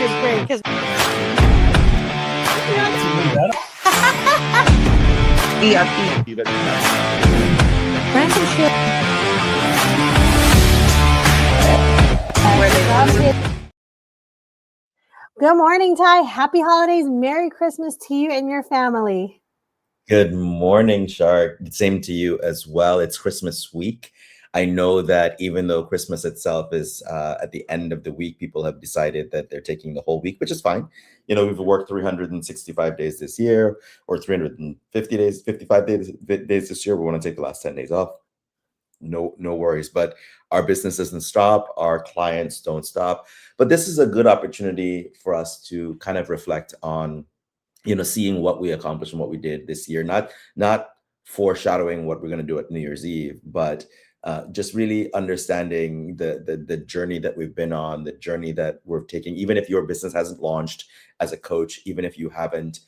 is great because Good morning, Ty. Happy holidays. Merry Christmas to you and your family. Good morning, Shark. Same to you as well. It's Christmas week. I know that even though Christmas itself is at the end of the week, people have decided that they're taking the whole week, which is fine. You know, we've worked 365 days this year, or 350 days, 55 days this year. We want to take the last 10 days off. No worries. But our business doesn't stop. Our clients don't stop. But this is a good opportunity for us to kind of reflect on, seeing what we accomplished and what we did this year, not foreshadowing what we're going to do at New Year's Eve, but just really understanding the journey that we've been on, the journey that we're taking. Even if your business hasn't launched as a coach, even if you haven't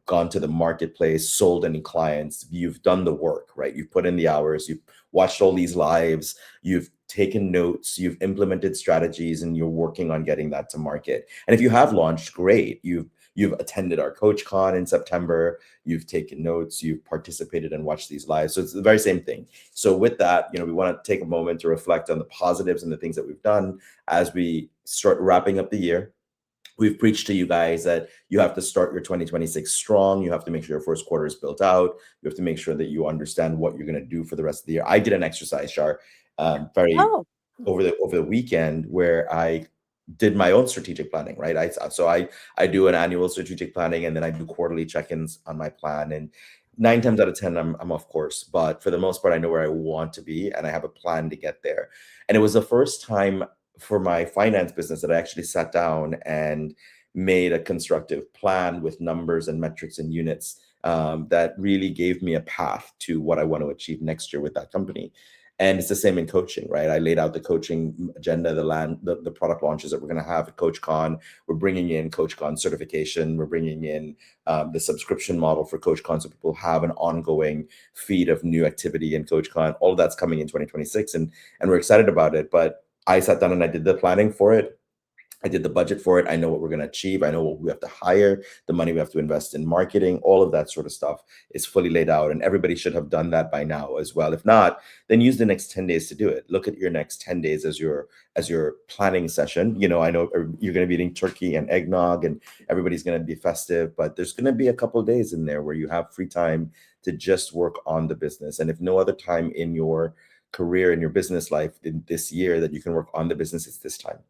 gone to the marketplace, sold any clients, you've done the work, right? You've put in the hours, you've watched all these lives, you've taken notes, you've implemented strategies, and you're working on getting that to market. And if you have launched, great. You've attended our CoachCon in September, you've taken notes, you've participated and watched these lives. So it's the very same thing. So with that, we want to take a moment to reflect on the positives and the things that we've done as we start wrapping up the year. We've preached to you guys that you have to start your 2026 strong. You have to make sure your first quarter is built out. You have to make sure that you understand what you're going to do for the rest of the year. I did an exercise, Shar, over the weekend where I did my own strategic planning, right? I do an annual strategic planning, and then I do quarterly check-ins on my plan. And 9 times out of 10, I'm off course. But for the most part, I know where I want to be, and I have a plan to get there. And it was the first time for my finance business that I actually sat down and made a constructive plan with numbers and metrics and units that really gave me a path to what I want to achieve next year with that company. And it's the same in coaching, right? I laid out the coaching agenda, the product launches that we're going to have at CoachCon. We're bringing in CoachCon certification. We're bringing in the subscription model for CoachCon, so people have an ongoing feed of new activity in CoachCon. All of that's coming in 2026, and we're excited about it. But I sat down and I did the planning for it. I did the budget for it. I know what we're going to achieve. I know what we have to hire, the money we have to invest in marketing, all of that sort of stuff is fully laid out. And everybody should have done that by now as well. If not, then use the next 10 days to do it. Look at your next 10 days as your planning session. I know you're going to be eating turkey and eggnog and everybody's going to be festive, but there's going to be a couple of days in there where you have free time to just work on the business. And if no other time in your career, in your business life in this year that you can work on the business, it's this time.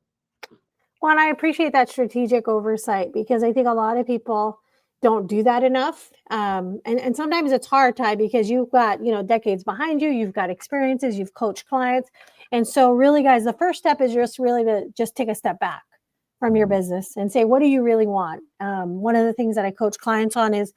Well, and I appreciate that strategic oversight because I think a lot of people don't do that enough. And sometimes it's hard, Ty, because you've got, decades behind you, you've got experiences, you've coached clients. And so really, guys, the first step is just really to just take a step back from your business and say, what do you really want? One of the things that I coach clients on is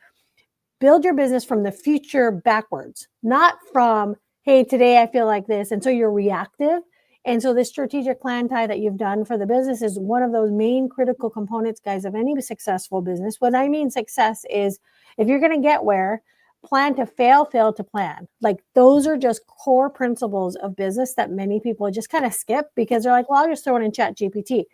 build your business from the future backwards, not from, hey, today I feel like this. And so you're reactive. And so this strategic plan, Ty, that you've done for the business is one of those main critical components, guys, of any successful business. What I mean success is if you're going to get where, plan to fail to plan. Like those are just core principles of business that many people just kind of skip because they're like, well, I'll just throw it in ChatGPT.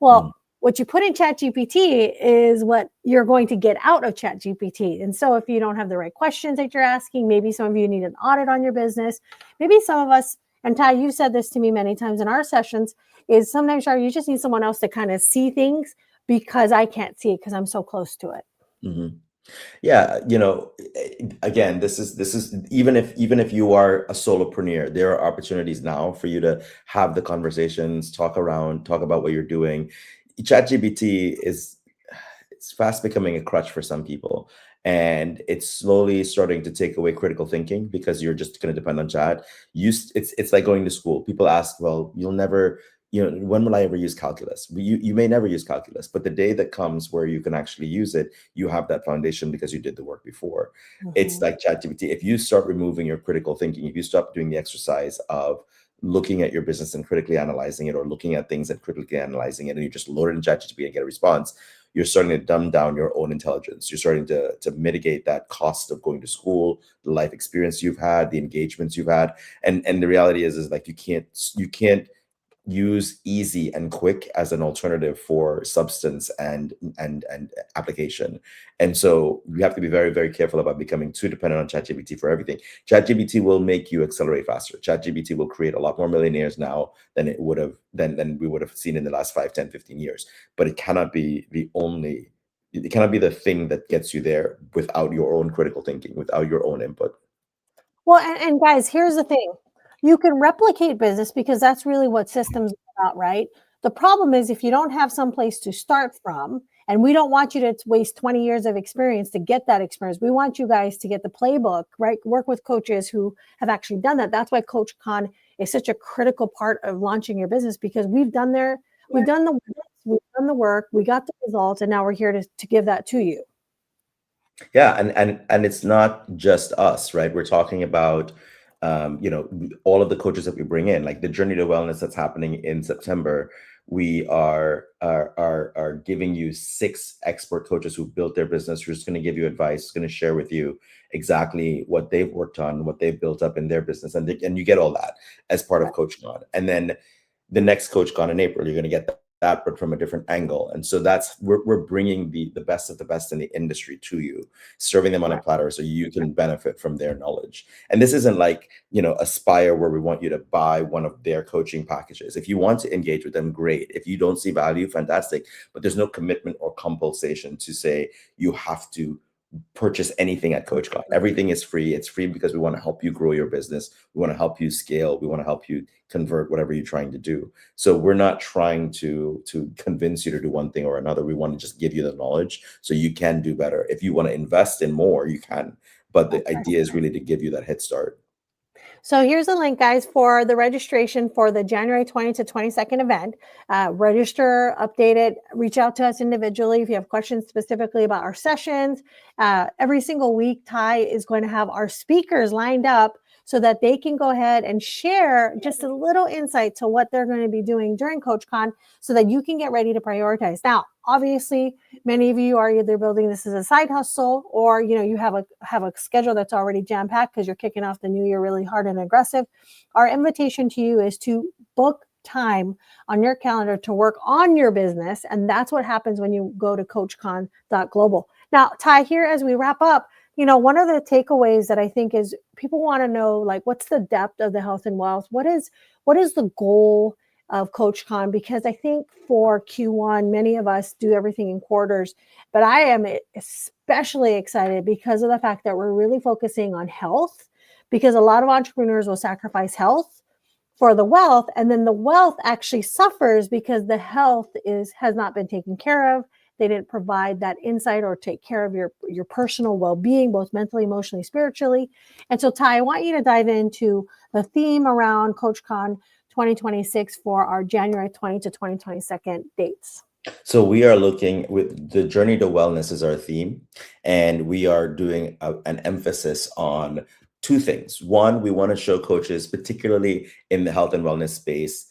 Well, what you put in ChatGPT is what you're going to get out of ChatGPT. And so if you don't have the right questions that you're asking, maybe some of you need an audit on your business. Maybe some of us, and Ty, you've said this to me many times in our sessions, is sometimes, Shar, you just need someone else to kind of see things because I can't see it because I'm so close to it. Mm-hmm. Yeah, again, this is even if you are a solopreneur, there are opportunities now for you to have the conversations, talk about what you're doing. ChatGPT it's fast becoming a crutch for some people. And it's slowly starting to take away critical thinking because you're just going to depend on chat. It's like going to school. People ask, well, you'll never, when will I ever use calculus? You may never use calculus, but the day that comes where you can actually use it, you have that foundation because you did the work before. Mm-hmm. It's like ChatGPT. If you start removing your critical thinking, if you stop doing the exercise of looking at your business and critically analyzing it, or looking at things and critically analyzing it, and you just load it in ChatGPT and get a response, you're starting to dumb down your own intelligence. You're starting to mitigate that cost of going to school, the life experience you've had, the engagements you've had. And the reality is like you can't use easy and quick as an alternative for substance and application. And so we have to be very, very careful about becoming too dependent on ChatGPT for everything. ChatGPT will make you accelerate faster. ChatGPT will create a lot more millionaires now than it would have than we would have seen in the last 5, 10, 15 years. But it cannot be the only, it cannot be the thing that gets you there without your own critical thinking, without your own input. Well, and guys, here's the thing. You can replicate business because that's really what systems are about, right? The problem is if you don't have some place to start from, and we don't want you to waste 20 years of experience to get that experience. We want you guys to get the playbook, right? Work with coaches who have actually done that. That's why Coach Con is such a critical part of launching your business, because we've done the work, we got the results, and now we're here to give that to you. Yeah, and it's not just us, right? We're talking about all of the coaches that we bring in, like the Journey to Wellness that's happening in September. We are giving you 6 expert coaches who built their business, who's going to give you advice, going to share with you exactly what they've worked on, what they've built up in their business, and you get all that as part of Coach Con. And then the next Coach Con in April, you're going to get that, but from a different angle. And so that's we're bringing the best of the best in the industry to you, serving them on a platter so you can benefit from their knowledge. And this isn't like, Aspire, where we want you to buy one of their coaching packages. If you want to engage with them, great. If you don't see value, fantastic. But there's no commitment or compulsion to say you have to purchase anything at Coach Con. Everything is free. It's free because we want to help you grow your business. We want to help you scale. We want to help you convert whatever you're trying to do. So we're not trying to convince you to do one thing or another. We want to just give you the knowledge so you can do better. If you want to invest in more, you can. But the idea is really to give you that head start. So here's a link, guys, for the registration for the January 20 to 22nd event. Register, update it, reach out to us individually if you have questions specifically about our sessions. Every single week, Ty is going to have our speakers lined up so that they can go ahead and share just a little insight to what they're going to be doing during Coach Con so that you can get ready to prioritize. Now, obviously, many of you are either building this as a side hustle, or you have a schedule that's already jam-packed because you're kicking off the new year really hard and aggressive. Our invitation to you is to book time on your calendar to work on your business, and that's what happens when you go to coachcon.global. Now, Ty, here as we wrap up, one of the takeaways that I think is people want to know, like, what's the depth of the health and wealth? What is the goal of Coach Con? Because I think for Q1, many of us do everything in quarters, but I am especially excited because of the fact that we're really focusing on health, because a lot of entrepreneurs will sacrifice health for the wealth, and then the wealth actually suffers because the health has not been taken care of. They didn't provide that insight or take care of your personal well-being, both mentally, emotionally, spiritually. And so, Ty, I want you to dive into the theme around Coach Con 2026 for our January 20 to 2022 dates. So we are looking with the Journey to Wellness is our theme, and we are doing an emphasis on 2 things. One, we want to show coaches, particularly in the health and wellness space,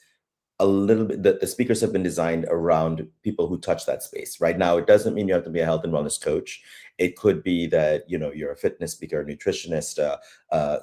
a little bit. The speakers have been designed around people who touch that space. Right now, it doesn't mean you have to be a health and wellness coach. It could be that you're a fitness speaker, a nutritionist,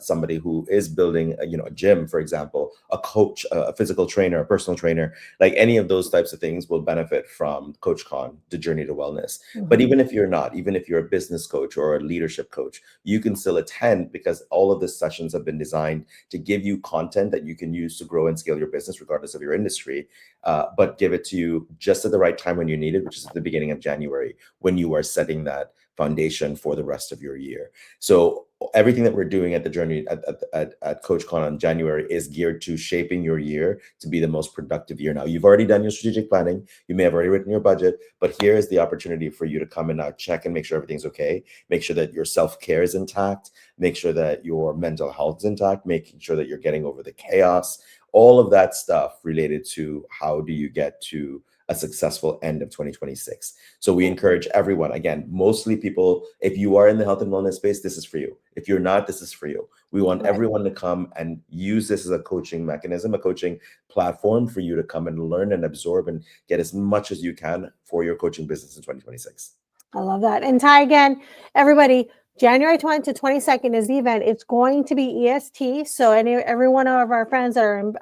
somebody who is building a gym, for example, a coach, a physical trainer, a personal trainer. Like any of those types of things will benefit from Coach Con, the Journey to Wellness. Mm-hmm. But even if you're not, even if you're a business coach or a leadership coach, you can still attend, because all of the sessions have been designed to give you content that you can use to grow and scale your business regardless of your industry, but give it to you just at the right time when you need it, which is at the beginning of January, when you are setting that foundation for the rest of your year. So everything that we're doing at the Journey at Coach Con in January is geared to shaping your year to be the most productive year. Now, you've already done your strategic planning. You may have already written your budget, but here is the opportunity for you to come and now check and make sure everything's okay. Make sure that your self-care is intact. Make sure that your mental health is intact. Making sure that you're getting over the chaos. All of that stuff related to how do you get to a successful end of 2026. So we encourage everyone, again, mostly people, if you are in the health and wellness space, this is for you. If you're not, this is for you. We want everyone to come and use this as a coaching mechanism, a coaching platform for you to come and learn and absorb and get as much as you can for your coaching business in 2026. I love that. And Ty, again, everybody, January 20th to 22nd is the event. It's going to be EST. So every one of our friends that are in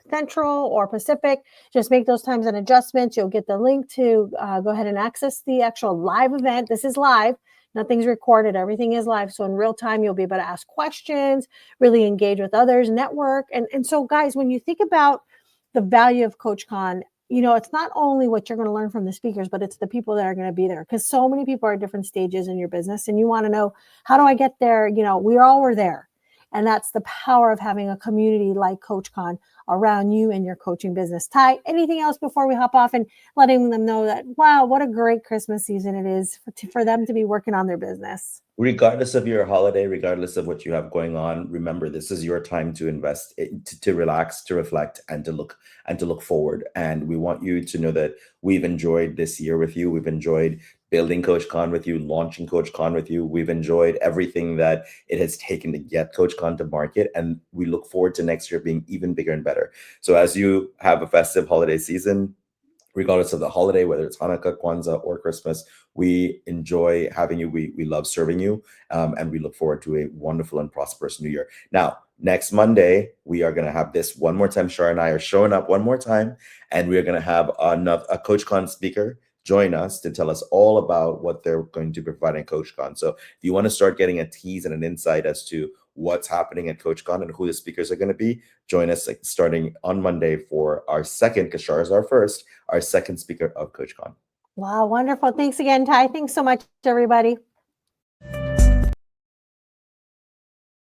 Central or Pacific, just make those times and adjustments. You'll get the link to go ahead and access the actual live event. This is live. Nothing's recorded. Everything is live. So in real time, you'll be able to ask questions, really engage with others, network. And so, guys, when you think about the value of CoachCon, it's not only what you're going to learn from the speakers, but it's the people that are going to be there, because so many people are at different stages in your business and you want to know, how do I get there? We're there. And that's the power of having a community like CoachCon around you and your coaching business. Ty, anything else before we hop off and letting them know that, wow, what a great Christmas season it is for them to be working on their business? Regardless of your holiday, regardless of what you have going on, remember, this is your time to invest, to relax, to reflect, and to look forward. And we want you to know that we've enjoyed this year with you. We've enjoyed building CoachCon with you, launching CoachCon with you. We've enjoyed everything that it has taken to get CoachCon to market, and we look forward to next year being even bigger and better. So as you have a festive holiday season, regardless of the holiday, whether it's Hanukkah, Kwanzaa, or Christmas, we enjoy having you. We love serving you, and we look forward to a wonderful and prosperous new year. Now, next Monday, we are going to have this one more time. Shar and I are showing up one more time, and we are going to have a CoachCon speaker join us to tell us all about what they're going to be providing at CoachCon. So if you want to start getting a tease and an insight as to what's happening at CoachCon and who the speakers are going to be, join us starting on Monday for our second, because Shar is our second speaker of CoachCon. Wow, wonderful. Thanks again, Ty. Thanks so much, everybody.